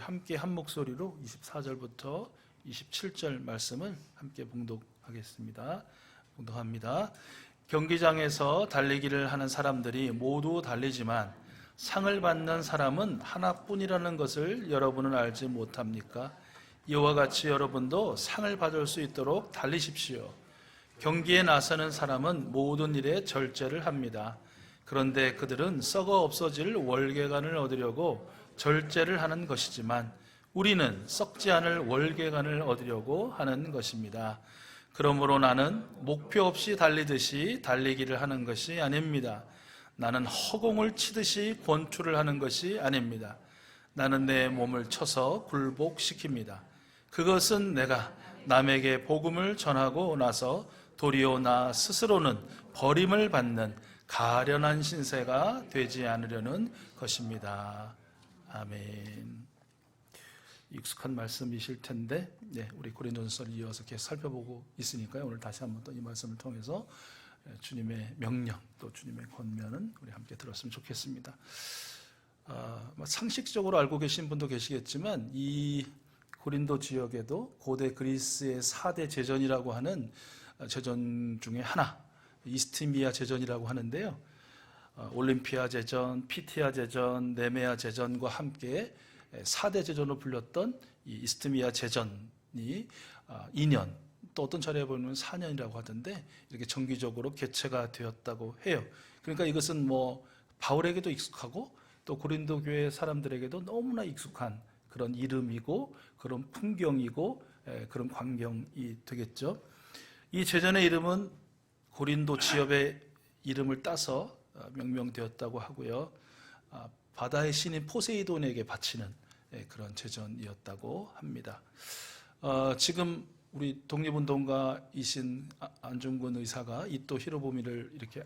함께 한 목소리로 24절부터 27절 말씀을 함께 봉독하겠습니다. 봉독합니다. 경기장에서 달리기를 하는 사람들이 모두 달리지만 상을 받는 사람은 하나뿐이라는 것을 여러분은 알지 못합니까? 이와 같이 여러분도 상을 받을 수 있도록 달리십시오. 경기에 나서는 사람은 모든 일에 절제를 합니다. 그런데 그들은 썩어 없어질 월계관을 얻으려고 절제를 하는 것이지만 우리는 썩지 않을 월계관을 얻으려고 하는 것입니다. 그러므로 나는 목표 없이 달리듯이 달리기를 하는 것이 아닙니다. 나는 허공을 치듯이 권투를 하는 것이 아닙니다. 나는 내 몸을 쳐서 굴복시킵니다. 그것은 내가 남에게 복음을 전하고 나서 도리어 나 스스로는 버림을 받는 가련한 신세가 되지 않으려는 것입니다. 아멘. 익숙한 말씀이실 텐데 우리 고린도전서를 이어서 계속 살펴보고 있으니까요. 오늘 다시 한번 또 이 말씀을 통해서 주님의 명령 또 주님의 권면은 우리 함께 들었으면 좋겠습니다. 상식적으로 알고 계신 분도 계시겠지만 이 고린도 지역에도 고대 그리스의 4대 제전이라고 하는 제전 중에 하나, 이스티미아 제전이라고 하는데요. 올림피아 제전, 피티아 제전, 네메아 제전과 함께 4대 제전으로 불렸던 이 이스티미아 제전이 2년, 또 어떤 차례에 보면 4년이라고 하던데 이렇게 정기적으로 개최가 되었다고 해요. 그러니까 이것은 바울에게도 익숙하고 또 고린도 교회 사람들에게도 너무나 익숙한 그런 이름이고 그런 풍경이고 그런 광경이 되겠죠. 이 제전의 이름은 고린도 지역의 이름을 따서 명명되었다고 하고요. 바다의 신인 포세이돈에게 바치는 그런 제전이었다고 합니다. 지금 우리 독립운동가이신 안중근 의사가 이토 히로부미를 이렇게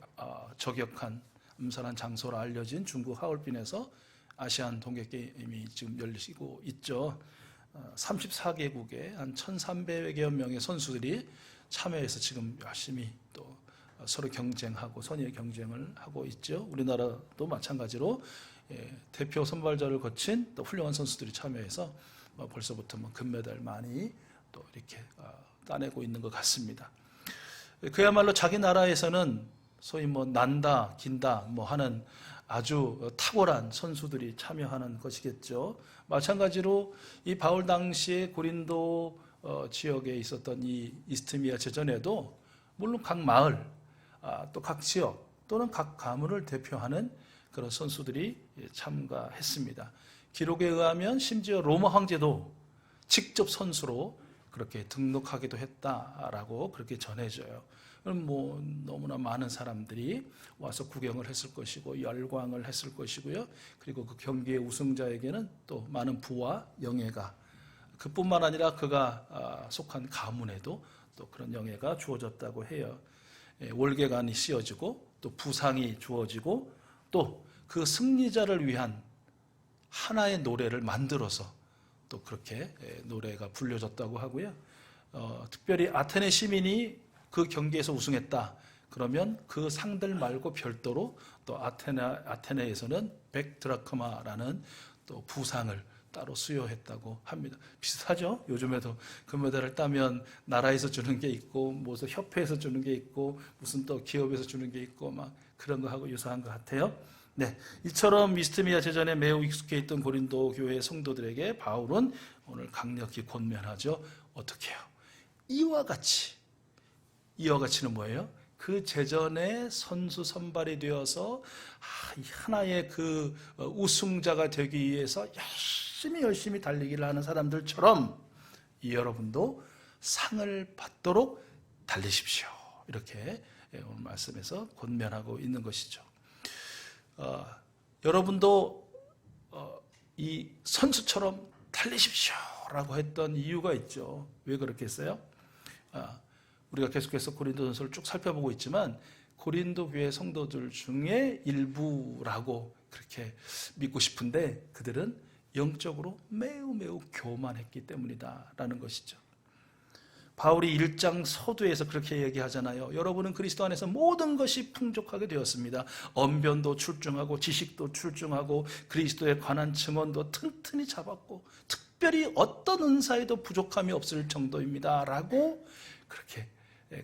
저격한 암살한 장소로 알려진 중국 하얼빈에서 아시안 동계게임이 지금 열리고 있죠. 34개국의 한 1,300여 명의 선수들이 참여해서 지금 열심히 또 서로 경쟁하고 선의의 경쟁을 하고 있죠. 우리나라도 마찬가지로 대표 선발자를 거친 또 훌륭한 선수들이 참여해서 벌써부터 금메달 많이 또 이렇게 따내고 있는 것 같습니다. 그야말로 자기 나라에서는 소위 난다, 긴다 하는 아주 탁월한 선수들이 참여하는 것이겠죠. 마찬가지로 이 바울 당시에 고린도 지역에 있었던 이 이스티미아 제전에도 물론 각 마을, 또 각 지역 또는 각 가문을 대표하는 그런 선수들이 참가했습니다. 기록에 의하면 심지어 로마 황제도 직접 선수로 그렇게 등록하기도 했다라고 그렇게 전해져요. 그럼 너무나 많은 사람들이 와서 구경을 했을 것이고 열광을 했을 것이고요. 그리고 그 경기의 우승자에게는 또 많은 부와 영예가, 그뿐만 아니라 그가 속한 가문에도 또 그런 영예가 주어졌다고 해요. 월계관이 씌워지고 또 부상이 주어지고 또 그 승리자를 위한 하나의 노래를 만들어서 또 그렇게 노래가 불려졌다고 하고요. 특별히 아테네 시민이 그 경기에서 우승했다. 그러면 그 상들 말고 별도로 또 아테네에서는 100드라크마라는 또 부상을 따로 수여했다고 합니다. 비슷하죠? 요즘에도 금메달을 따면 나라에서 주는 게 있고 무슨 협회에서 주는 게 있고 무슨 또 기업에서 주는 게 있고 그런 거하고 유사한 것 같아요. 이처럼 이스티미아 제전에 매우 익숙해 있던 고린도 교회의 성도들에게 바울은 오늘 강력히 권면하죠. 어떻게 해요? 이와 같이는 뭐예요? 그 제전에 선수 선발이 되어서 하나의 그 우승자가 되기 위해서 열심히 달리기를 하는 사람들처럼 여러분도 상을 받도록 달리십시오. 이렇게 오늘 말씀에서 권면하고 있는 것이죠. 여러분도 이 선수처럼 달리십시오 라고 했던 이유가 있죠. 왜 그렇게 했어요? 우리가 계속해서 고린도전서를 쭉 살펴보고 있지만 고린도 교회 성도들 중에 일부라고 그렇게 믿고 싶은데 그들은 영적으로 매우 교만했기 때문이다라는 것이죠. 바울이 1장 서두에서 그렇게 얘기하잖아요. 여러분은 그리스도 안에서 모든 것이 풍족하게 되었습니다. 언변도 출중하고 지식도 출중하고 그리스도에 관한 증언도 튼튼히 잡았고 특별히 어떤 은사에도 부족함이 없을 정도입니다 라고 그렇게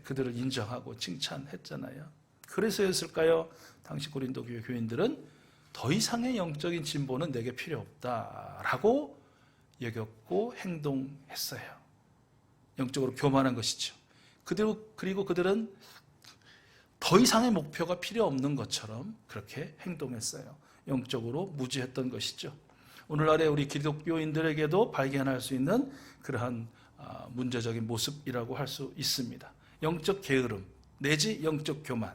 그들을 인정하고 칭찬했잖아요. 그래서였을까요? 당시 고린도 교회 교인들은 더 이상의 영적인 진보는 내게 필요 없다라고 여겼고 행동했어요. 영적으로 교만한 것이죠. 그리고 그들은 더 이상의 목표가 필요 없는 것처럼 그렇게 행동했어요. 영적으로 무지했던 것이죠. 오늘날의 우리 기독교인들에게도 발견할 수 있는 그러한 문제적인 모습이라고 할 수 있습니다. 영적 게으름 내지 영적 교만.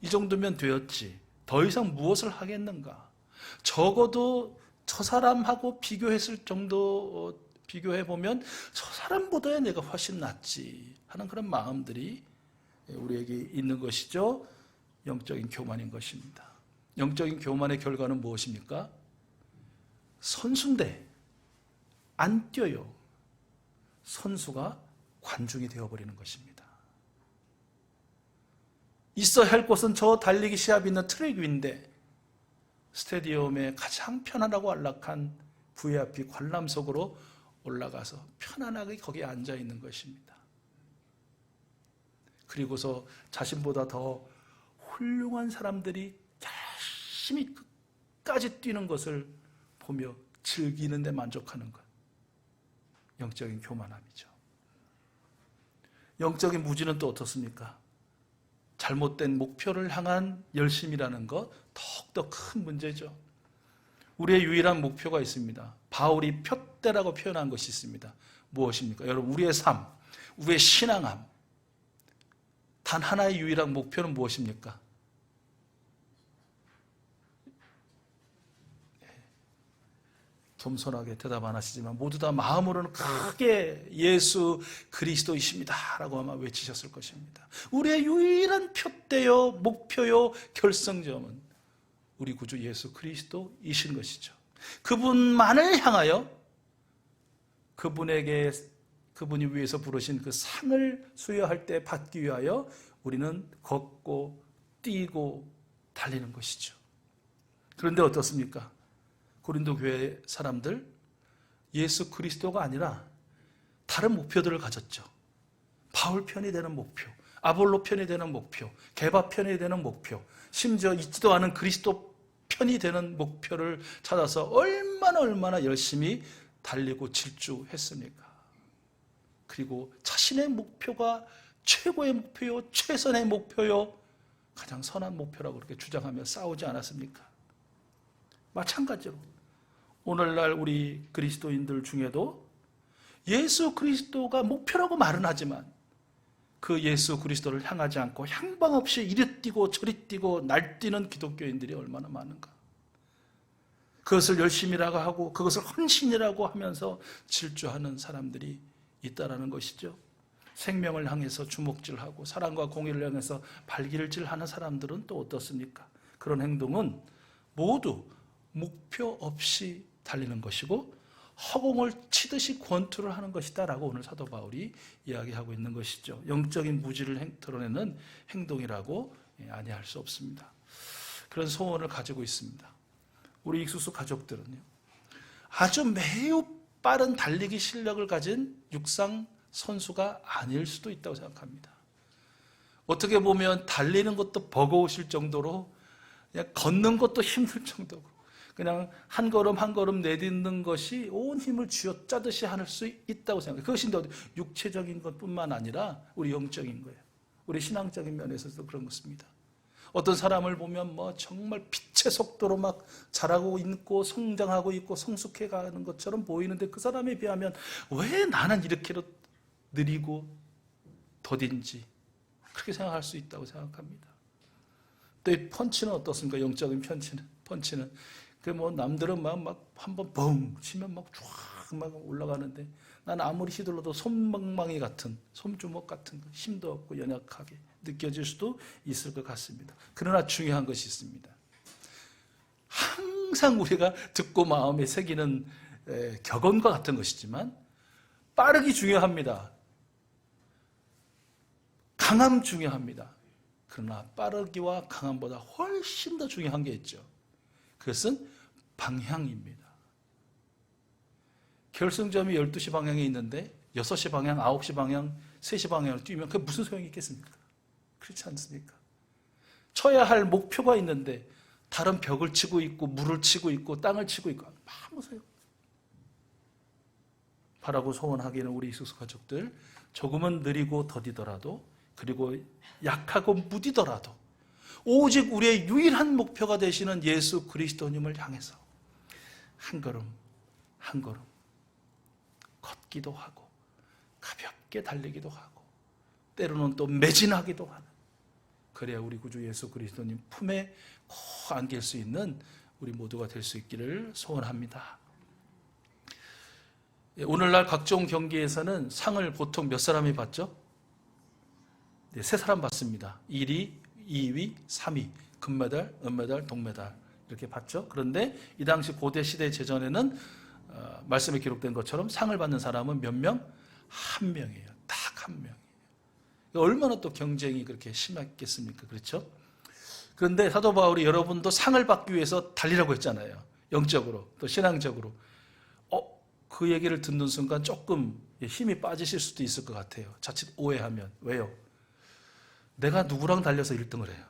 이 정도면 되었지. 더 이상 무엇을 하겠는가? 적어도 저 사람하고 비교했을 정도 비교해보면 저 사람보다야 내가 훨씬 낫지 하는 그런 마음들이 우리에게 있는 것이죠. 영적인 교만인 것입니다. 영적인 교만의 결과는 무엇입니까? 선수인데 안 뛰어요. 선수가 관중이 되어버리는 것입니다. 있어야 할 곳은 저 달리기 시합이 있는 트랙 위인데 스테디움에 가장 편안하고 안락한 VIP 관람석으로 올라가서 편안하게 거기에 앉아 있는 것입니다. 그리고서 자신보다 더 훌륭한 사람들이 열심히 끝까지 뛰는 것을 보며 즐기는 데 만족하는 것. 영적인 교만함이죠. 영적인 무지는 또 어떻습니까? 잘못된 목표를 향한 열심이라는 것 더욱더 큰 문제죠. 우리의 유일한 목표가 있습니다. 바울이 표대라고 표현한 것이 있습니다. 무엇입니까? 여러분, 우리의 삶, 우리의 신앙함, 단 하나의 유일한 목표는 무엇입니까? 겸손하게 대답 안 하시지만 모두 다 마음으로는 크게 예수 그리스도이십니다 라고 아마 외치셨을 것입니다. 우리의 유일한 표대요, 목표요, 결성점은 우리 구주 예수 그리스도이신 것이죠. 그분만을 향하여 그분이 위에서 부르신 그 상을 수여할 때 받기 위하여 우리는 걷고 뛰고 달리는 것이죠. 그런데 어떻습니까? 고린도 교회 사람들 예수 그리스도가 아니라 다른 목표들을 가졌죠. 바울 편이 되는 목표, 아볼로 편이 되는 목표, 게바 편이 되는 목표, 심지어 있지도 않은 그리스도 편이 되는 목표를 찾아서 얼마나 열심히 달리고 질주했습니까? 그리고 자신의 목표가 최고의 목표요, 최선의 목표요, 가장 선한 목표라고 그렇게 주장하며 싸우지 않았습니까? 마찬가지로 오늘날 우리 그리스도인들 중에도 예수 그리스도가 목표라고 말은 하지만 그 예수 그리스도를 향하지 않고 향방 없이 이리 뛰고 저리 뛰고 날뛰는 기독교인들이 얼마나 많은가. 그것을 열심이라고 하고 그것을 헌신이라고 하면서 질주하는 사람들이 있다라는 것이죠. 생명을 향해서 주먹질하고 사랑과 공의를 향해서 발길질하는 사람들은 또 어떻습니까? 그런 행동은 모두 목표 없이 달리는 것이고 허공을 치듯이 권투를 하는 것이다 라고 오늘 사도 바울이 이야기하고 있는 것이죠. 영적인 무지를 드러내는 행동이라고 아니할 수 없습니다. 그런 소원을 가지고 있습니다. 우리 익수수 가족들은요, 아주 매우 빠른 달리기 실력을 가진 육상 선수가 아닐 수도 있다고 생각합니다. 어떻게 보면 달리는 것도 버거우실 정도로 그냥 걷는 것도 힘들 정도고 그냥 한 걸음 한 걸음 내딛는 것이 온 힘을 쥐어짜듯이 할 수 있다고 생각해요. 그것이 육체적인 것뿐만 아니라 우리 영적인 거예요. 우리 신앙적인 면에서도 그런 것입니다. 어떤 사람을 보면 정말 빛의 속도로 막 자라고 있고 성장하고 있고 성숙해 가는 것처럼 보이는데 그 사람에 비하면 왜 나는 이렇게 느리고 더딘지 그렇게 생각할 수 있다고 생각합니다. 또 이 펀치는 어떻습니까? 영적인 펀치는 남들은 막 한번 뻥 치면 막 올라가는데 나는 아무리 휘둘러도 솜방망이 같은 솜주먹 같은 힘도 없고 연약하게 느껴질 수도 있을 것 같습니다. 그러나 중요한 것이 있습니다. 항상 우리가 듣고 마음에 새기는 격언과 같은 것이지만 빠르기 중요합니다. 강함 중요합니다. 그러나 빠르기와 강함보다 훨씬 더 중요한 게 있죠. 그것은 방향입니다. 결승점이 12시 방향에 있는데 6시 방향, 9시 방향, 3시 방향으로 뛰면 그게 무슨 소용이 있겠습니까? 그렇지 않습니까? 쳐야 할 목표가 있는데 다른 벽을 치고 있고 물을 치고 있고 땅을 치고 있고 아무 소용. 바라고 소원하기는 우리 이수수 가족들 조금은 느리고 더디더라도 그리고 약하고 무디더라도 오직 우리의 유일한 목표가 되시는 예수 그리스도님을 향해서 한 걸음 한 걸음 걷기도 하고 가볍게 달리기도 하고 때로는 또 매진하기도 하는, 그래야 우리 구주 예수 그리스도님 품에 꼭 안길 수 있는 우리 모두가 될 수 있기를 소원합니다. 오늘날 각종 경기에서는 상을 보통 몇 사람이 받죠? 네, 3사람 받습니다. 1위, 2위, 3위. 금메달, 은메달, 동메달 이렇게 받죠. 그런데 이 당시 고대 시대 제전에는 말씀에 기록된 것처럼 상을 받는 사람은 몇 명? 1명이에요. 딱 1명이에요. 얼마나 또 경쟁이 그렇게 심했겠습니까? 그렇죠? 그런데 사도 바울이 여러분도 상을 받기 위해서 달리라고 했잖아요. 영적으로, 또 신앙적으로. 그 얘기를 듣는 순간 조금 힘이 빠지실 수도 있을 것 같아요. 자칫 오해하면. 왜요? 내가 누구랑 달려서 1등을 해요?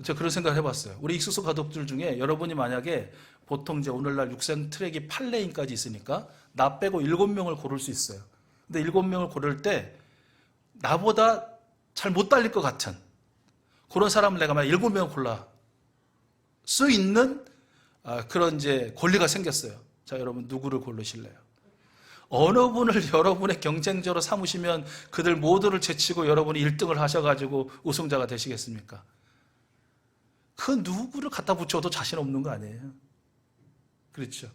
제가 그런 생각을 해봤어요. 우리 익수수 가족들 중에 여러분이 만약에 보통 이제 오늘날 육상 트랙이 8레인까지 있으니까 나 빼고 7명을 고를 수 있어요. 근데 7명을 고를 때 나보다 잘 못 달릴 것 같은 그런 사람을 내가 만약 7명을 골라 수 있는 그런 이제 권리가 생겼어요. 자, 여러분 누구를 고르실래요? 어느 분을 여러분의 경쟁자로 삼으시면 그들 모두를 제치고 여러분이 1등을 하셔가지고 우승자가 되시겠습니까? 그 누구를 갖다 붙여도 자신 없는 거 아니에요? 그렇죠?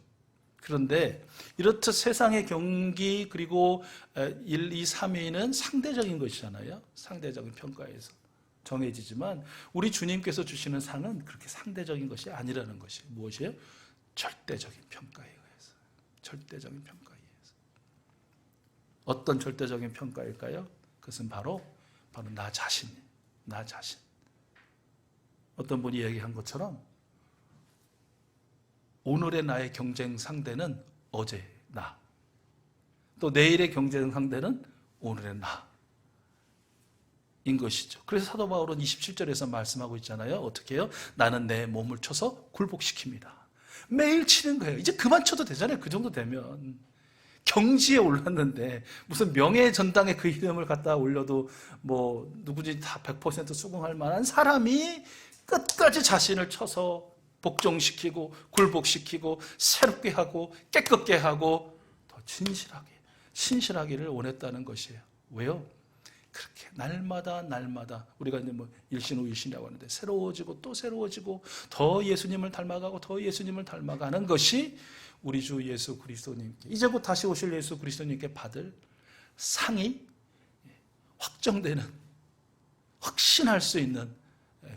그런데 이렇듯 세상의 경기 그리고 1, 2, 3위는 상대적인 것이잖아요. 상대적인 평가에서 정해지지만 우리 주님께서 주시는 상은 그렇게 상대적인 것이 아니라는 것이 무엇이에요? 절대적인 평가에 의해서. 절대적인 평가에 의해서. 어떤 절대적인 평가일까요? 그것은 바로 나 자신이에요. 나 자신. 어떤 분이 얘기한 것처럼 오늘의 나의 경쟁 상대는 어제의 나, 또 내일의 경쟁 상대는 오늘의 나인 것이죠. 그래서 사도 바울은 27절에서 말씀하고 있잖아요. 어떻게 해요? 나는 내 몸을 쳐서 굴복시킵니다. 매일 치는 거예요. 이제 그만 쳐도 되잖아요. 그 정도 되면. 경지에 올랐는데 무슨 명예전당에 그 이름을 갖다 올려도 뭐 누구든지 다 100% 수긍할 만한 사람이 끝까지 자신을 쳐서 복종시키고 굴복시키고 새롭게 하고 깨끗게 하고 더 신실하기를 원했다는 것이에요. 왜요? 그렇게 날마다 우리가 이제 뭐 일신후일신이라고 하는데 새로워지고 또 새로워지고 더 예수님을 닮아가고 더 예수님을 닮아가는 것이 우리 주 예수 그리스도님께 이제 곧 다시 오실 예수 그리스도님께 받을 상이 확정되는, 확신할 수 있는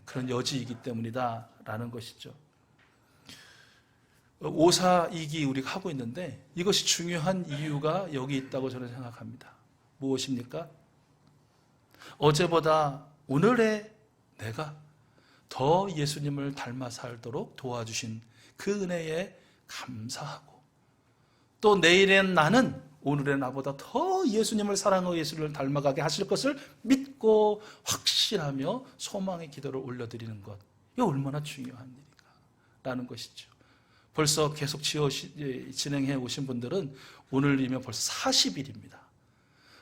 그런 여지이기 때문이다라는 것이죠. 542기 우리가 하고 있는데 이것이 중요한 이유가 여기 있다고 저는 생각합니다. 무엇입니까? 어제보다 오늘의 내가 더 예수님을 닮아 살도록 도와주신 그 은혜에 감사하고 또 내일의 나는 오늘의 나보다 더 예수님을 사랑하고 예수님을 닮아가게 하실 것을 믿고 확신하며 소망의 기도를 올려드리는 것, 이게 얼마나 중요한 일인가 라는 것이죠. 벌써 계속 진행해 오신 분들은 오늘이면 벌써 40일입니다.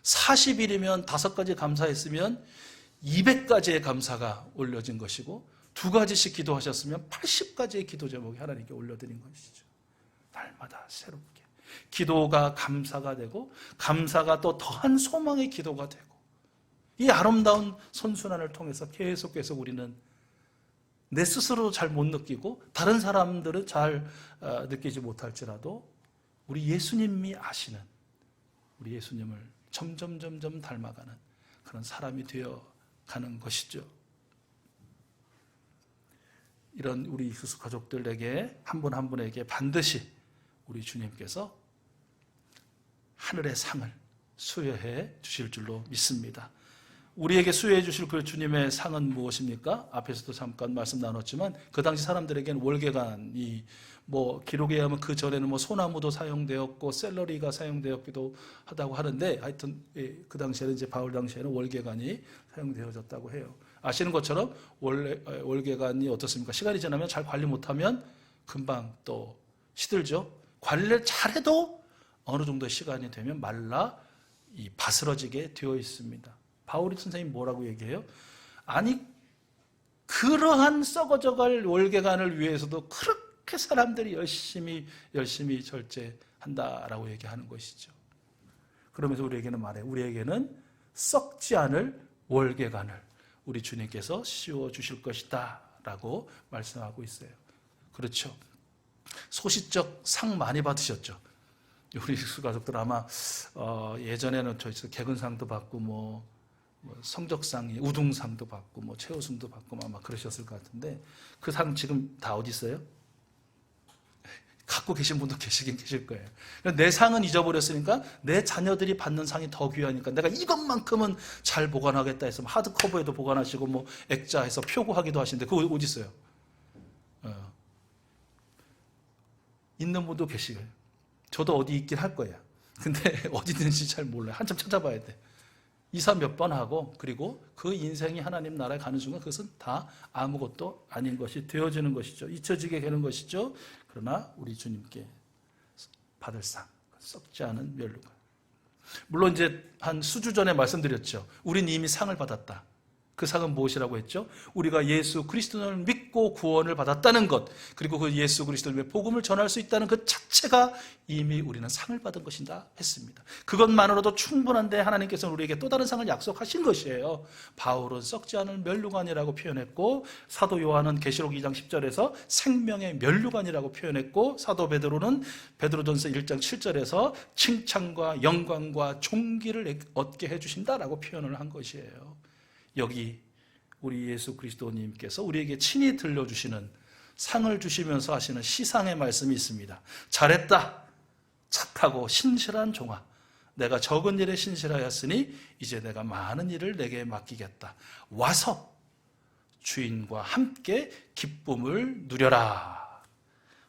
40일이면 5가지 감사했으면 200가지의 감사가 올려진 것이고 2가지씩 기도하셨으면 80가지의 기도 제목이 하나님께 올려드린 것이죠. 날마다 새롭게 기도가 감사가 되고 감사가 또 더한 소망의 기도가 되고 이 아름다운 선순환을 통해서 계속 우리는 내 스스로 잘 못 느끼고 다른 사람들은 잘 느끼지 못할지라도 우리 예수님이 아시는 우리 예수님을 점점 닮아가는 그런 사람이 되어가는 것이죠. 이런 우리 이수수 가족들에게 한 분 한 분에게 반드시 우리 주님께서 하늘의 상을 수여해 주실 줄로 믿습니다. 우리에게 수여해 주실 그 주님의 상은 무엇입니까? 앞에서도 잠깐 말씀 나눴지만 그 당시 사람들에게는 월계관이 기록에 의하면 그 전에는 소나무도 사용되었고 샐러리가 사용되었기도 하다고 하는데 하여튼 그 당시에는 이제 바울 당시에는 월계관이 사용되어졌다고 해요. 아시는 것처럼 월계관이 어떻습니까? 시간이 지나면 잘 관리 못하면 금방 또 시들죠. 관리를 잘해도 어느 정도 시간이 되면 말라 바스러지게 되어 있습니다. 바울이 선생님 뭐라고 얘기해요? 아니 그러한 썩어져갈 월계관을 위해서도 그렇게 사람들이 열심히 절제한다라고 얘기하는 것이죠. 그러면서 우리에게는 말해요. 우리에게는 썩지 않을 월계관을 우리 주님께서 씌워주실 것이다 라고 말씀하고 있어요. 그렇죠. 소시적 상 많이 받으셨죠. 우리 가족들 아마 예전에는 저희 개근상도 받고 성적상이 우등상도 받고 최우승도 받고 아마 그러셨을 것 같은데 그 상 지금 다 어디 있어요? 갖고 계신 분도 계시긴 계실 거예요. 내 상은 잊어버렸으니까 내 자녀들이 받는 상이 더 귀하니까 내가 이것만큼은 잘 보관하겠다 해서 하드커버에도 보관하시고 액자해서 표구하기도 하시는데 그거 어디 있어요? 있는 분도 계시고요. 저도 어디 있긴 할 거예요. 근데 어디 있는지 잘 몰라요. 한참 찾아봐야 돼. 이사 몇 번 하고 그리고 그 인생이 하나님 나라에 가는 순간 그것은 다 아무것도 아닌 것이 되어지는 것이죠. 잊혀지게 되는 것이죠. 그러나 우리 주님께 받을 상, 썩지 않은 멸류관. 물론 이제 한 수주 전에 말씀드렸죠. 우린 이미 상을 받았다. 그 상은 무엇이라고 했죠? 우리가 예수 그리스도를 믿고 구원을 받았다는 것, 그리고 그 예수 그리스도의 복음을 전할 수 있다는 그 자체가 이미 우리는 상을 받은 것이다 했습니다. 그것만으로도 충분한데 하나님께서는 우리에게 또 다른 상을 약속하신 것이에요. 바울은 썩지 않을 멸류관이라고 표현했고 사도 요한은 계시록 2장 10절에서 생명의 멸류관이라고 표현했고 사도 베드로는 베드로전서 1장 7절에서 칭찬과 영광과 존귀를 얻게 해주신다라고 표현을 한 것이에요. 여기 우리 예수 그리스도님께서 우리에게 친히 들려주시는 상을 주시면서 하시는 시상의 말씀이 있습니다. 잘했다. 착하고 신실한 종아. 내가 적은 일에 신실하였으니 이제 내가 많은 일을 내게 맡기겠다. 와서 주인과 함께 기쁨을 누려라.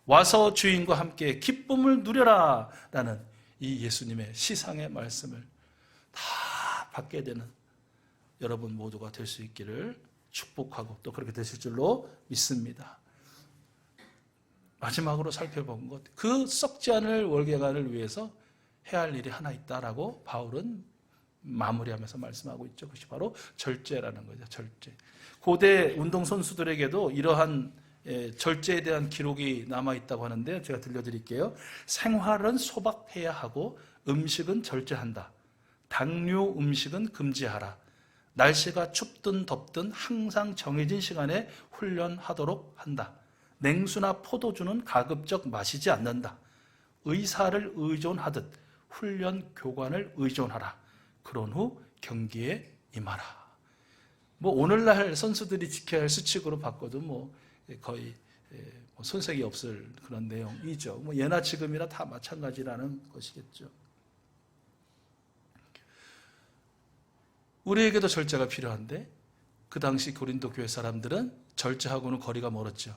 와서 주인과 함께 기쁨을 누려라. 라는 이 예수님의 시상의 말씀을 다 받게 되는 여러분 모두가 될 수 있기를 축복하고 또 그렇게 되실 줄로 믿습니다. 마지막으로 살펴본 것, 그 썩지 않을 월계관을 위해서 해야 할 일이 하나 있다라고 바울은 마무리하면서 말씀하고 있죠. 그것이 바로 절제라는 거죠. 절제. 고대 운동선수들에게도 이러한 절제에 대한 기록이 남아있다고 하는데 제가 들려드릴게요. 생활은 소박해야 하고 음식은 절제한다. 당류 음식은 금지하라. 날씨가 춥든 덥든 항상 정해진 시간에 훈련하도록 한다. 냉수나 포도주는 가급적 마시지 않는다. 의사를 의존하듯 훈련 교관을 의존하라. 그런 후 경기에 임하라. 오늘날 선수들이 지켜야 할 수칙으로 바꿔도 거의 손색이 없을 그런 내용이죠. 예나 지금이나 다 마찬가지라는 것이겠죠. 우리에게도 절제가 필요한데 그 당시 고린도 교회 사람들은 절제하고는 거리가 멀었죠.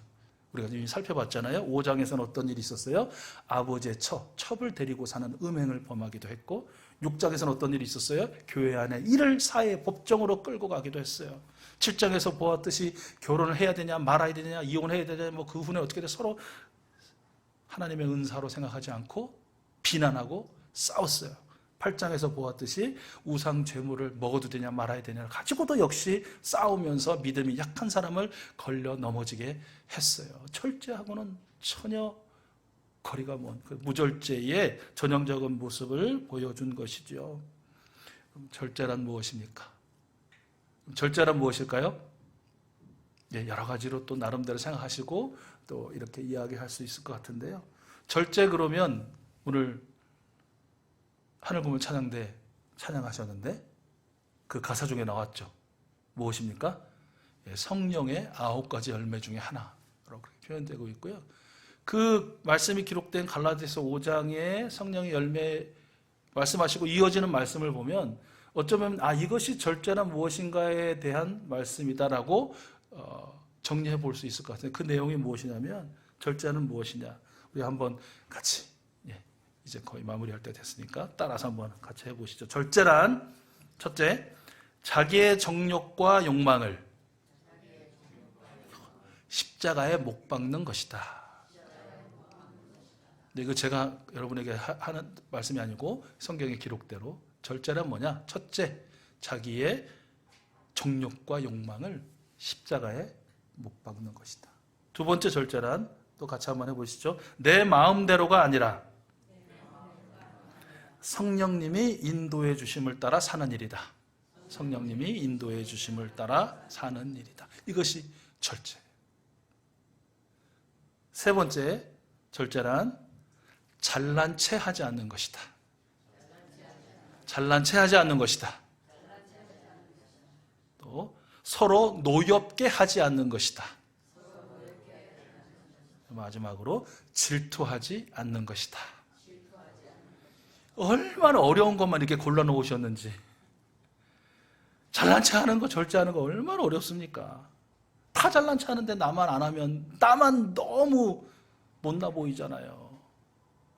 우리가 이미 살펴봤잖아요. 5장에서는 어떤 일이 있었어요? 아버지의 첩을 데리고 사는 음행을 범하기도 했고 6장에서는 어떤 일이 있었어요? 교회 안에 이를 사회 법정으로 끌고 가기도 했어요. 7장에서 보았듯이 결혼을 해야 되냐 말아야 되냐 이혼해야 되냐 그 후에 어떻게 돼 서로 하나님의 은사로 생각하지 않고 비난하고 싸웠어요. 8장에서 보았듯이 우상 제물을 먹어도 되냐 말아야 되냐를 가지고도 역시 싸우면서 믿음이 약한 사람을 걸려 넘어지게 했어요. 절제하고는 전혀 거리가 먼 그 무절제의 전형적인 모습을 보여준 것이죠. 절제란 무엇입니까? 절제란 무엇일까요? 여러 가지로 또 나름대로 생각하시고 또 이렇게 이야기할 수 있을 것 같은데요. 절제 그러면 오늘 하늘구문 찬양대 찬양하셨는데 그 가사 중에 나왔죠. 무엇입니까? 성령의 9가지 열매 중에 하나라고 표현되고 있고요. 그 말씀이 기록된 갈라디아서 5장의 성령의 열매 말씀하시고 이어지는 말씀을 보면 어쩌면 이것이 절제란 무엇인가에 대한 말씀이다라고 정리해 볼 수 있을 것 같아요. 그 내용이 무엇이냐면 절제는 무엇이냐. 우리 한번 같이 이제 거의 마무리할 때 됐으니까 따라서 한번 같이 해보시죠. 절제란 첫째, 자기의 정욕과 욕망을 십자가에 못 박는 것이다. 근데 이거 제가 여러분에게 하는 말씀이 아니고 성경의 기록대로 절제란 뭐냐? 첫째, 자기의 정욕과 욕망을 십자가에 못 박는 것이다. 두 번째 절제란 또 같이 한번 해보시죠. 내 마음대로가 아니라 성령님이 인도해 주심을 따라 사는 일이다. 성령님이 인도해 주심을 따라 사는 일이다. 이것이 절제. 세 번째 절제란 잘난 체 하지 않는 것이다. 잘난 체 하지 않는 것이다. 또 서로 노엽게 하지 않는 것이다. 마지막으로 질투하지 않는 것이다. 얼마나 어려운 것만 이렇게 골라놓으셨는지. 잘난 체 하는 거, 절제하는 거 얼마나 어렵습니까? 다 잘난 체 하는데 나만 안 하면 나만 너무 못나 보이잖아요.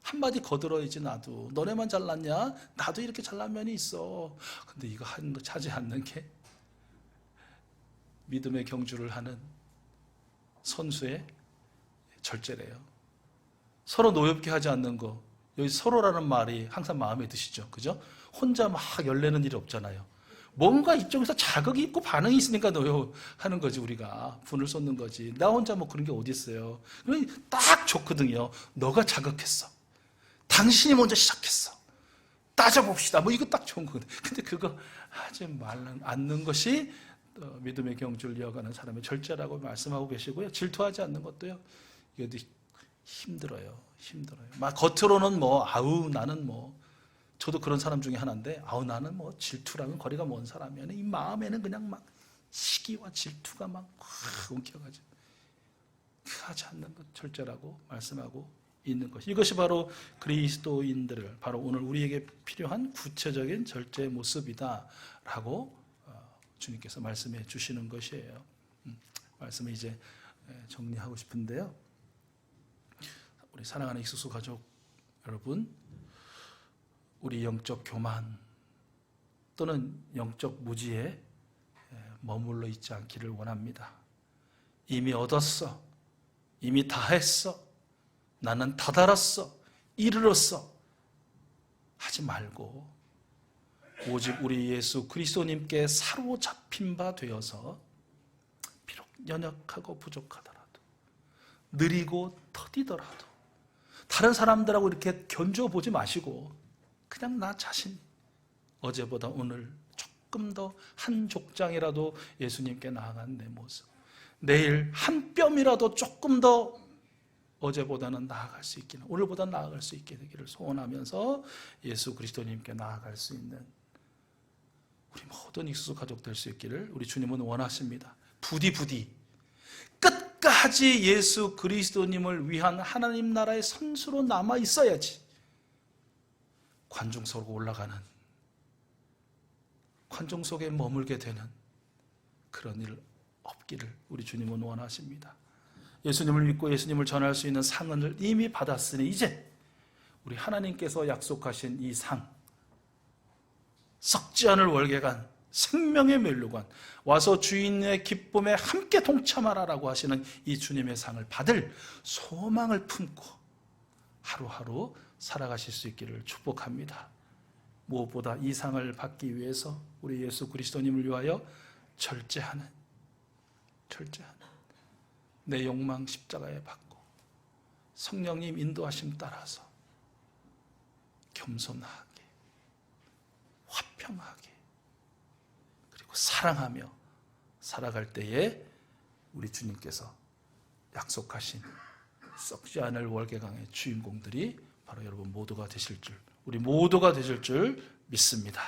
한마디 거들어야지 나도. 너네만 잘났냐? 나도 이렇게 잘난 면이 있어. 근데 이거 하는 거 차지 않는 게 믿음의 경주를 하는 선수의 절제래요. 서로 노엽게 하지 않는 거. 여기 서로라는 말이 항상 마음에 드시죠? 그죠? 혼자 막 열내는 일이 없잖아요. 뭔가 이쪽에서 자극이 있고 반응이 있으니까 노여하는 거지, 우리가. 분을 쏟는 거지. 나 혼자 뭐 그런 게 어디 있어요. 딱 좋거든요. 너가 자극했어. 당신이 먼저 시작했어. 따져봅시다. 뭐 이거 딱 좋은 거거든. 근데 그거 하지 않는 것이 믿음의 경주를 이어가는 사람의 절제라고 말씀하고 계시고요. 질투하지 않는 것도요. 이것도 힘들어요. 막 겉으로는 나는 저도 그런 사람 중에 하나인데, 나는 질투랑은 거리가 먼 사람이야. 이 마음에는 그냥 막 시기와 질투가 막 엉켜가지고 하지 않는 것 절제라고 말씀하고 있는 것. 이것이 바로 그리스도인들을, 바로 오늘 우리에게 필요한 구체적인 절제의 모습이다라고 주님께서 말씀해 주시는 것이에요. 말씀을 이제 정리하고 싶은데요. 우리 사랑하는 익수수 가족 여러분, 우리 영적 교만 또는 영적 무지에 머물러 있지 않기를 원합니다. 이미 얻었어. 이미 다 했어. 나는 다다랐어. 이르렀어. 하지 말고 오직 우리 예수 그리스도님께 사로잡힌 바 되어서 비록 연약하고 부족하더라도, 느리고 더디더라도 다른 사람들하고 이렇게 견줘보지 마시고 그냥 나 자신, 어제보다 오늘 조금 더 한 족장이라도 예수님께 나아간 내 모습, 내일 한 뼘이라도 조금 더 어제보다는 나아갈 수 있기를, 오늘보다 나아갈 수 있게 되기를 소원하면서 예수 그리스도님께 나아갈 수 있는 우리 모든 익수수 가족 될 수 있기를 우리 주님은 원하십니다. 부디 끝까지 예수 그리스도님을 위한 하나님 나라의 선수로 남아 있어야지 관중 속으로 올라가는, 관중 속에 머물게 되는 그런 일 없기를 우리 주님은 원하십니다. 예수님을 믿고 예수님을 전할 수 있는 상을 이미 받았으니 이제 우리 하나님께서 약속하신 이 상, 썩지 않을 월계관, 생명의 멸류관, 와서 주인의 기쁨에 함께 동참하라라고 하시는 이 주님의 상을 받을 소망을 품고 하루하루 살아가실 수 있기를 축복합니다. 무엇보다 이 상을 받기 위해서 우리 예수 그리스도님을 위하여 절제하는 내 욕망 십자가에 받고 성령님 인도하심 따라서 겸손하게, 화평하게, 그리고 사랑하며 살아갈 때에 우리 주님께서 약속하신 썩지 않을 월계강의 주인공들이 바로 여러분 모두가 되실 줄, 우리 모두가 되실 줄 믿습니다.